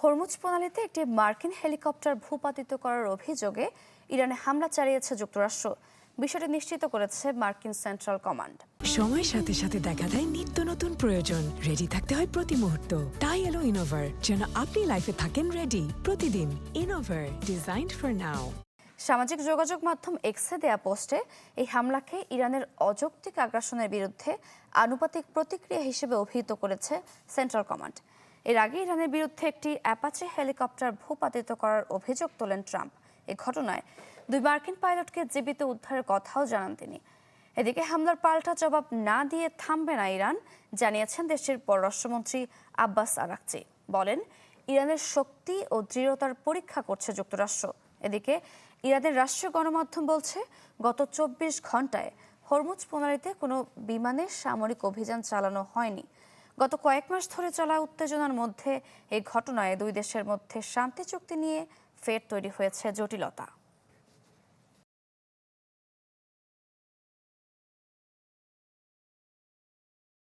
Hormuz প্রণালীতে একটি মার্কিন helicopter ভূপাতিত করার অভিযোগে ইরানে হামলা চালিয়েছে যুক্তরাষ্ট্র। বিষয়টি নিশ্চিত করেছে মার্কিন সেন্ট্রাল কমান্ড। সময়ের সাথে সাথে দেখা দেয় নিত্য নতুন প্রয়োজন। রেডি থাকতে হয় প্রতি মুহূর্ত। তাই এলো ইনোভার, যেন আপনি লাইফে থাকেন রেডি প্রতিদিন। Innova, designed for now. সামাজিক যোগাযোগ মাধ্যম এক্সে দেয়া পোস্টে এই হামলাকে ইরানের অযৌক্তিক আগ্রাসনের বিরুদ্ধে আনুপাতিক প্রতিক্রিয়া হিসেবে অভিহিত করেছে সেন্ট্রাল কমান্ড। এর আগে ইরানের বিরুদ্ধে একটি অ্যাপাচে হেলিকপ্টার ভূপাতিত করার অভিযোগ তোলেন ট্রাম্প। এ ঘটনায় 2 মার্কিন পাইলটকে জীবিত উদ্ধারের কথাও জানান তিনি। এদিকে হামলার পাল্টা জবাব না দিয়ে থামবে না ইরান, জানিয়েছেন দেশটির পররাষ্ট্রমন্ত্রী আব্বাস আরাকচি। বলেন, ইরানের শক্তি ও দৃঢ়তার পরীক্ষা করছে যুক্তরাষ্ট্র। এদিকে ইরানের রাষ্ট্রীয় গণমাধ্যম বলছে, গত 24 ঘন্টায় হরমুজ প্রণালীতে কোনো বিমানের সামরিক অভিযান চালানো হয়নি। গত কয়েক মাস ধরে চলা উত্তেজনার মধ্যে এই ঘটনায় 2 দেশের মধ্যে শান্তি চুক্তি নিয়ে ফের তৈরি হয়েছে জটিলতা।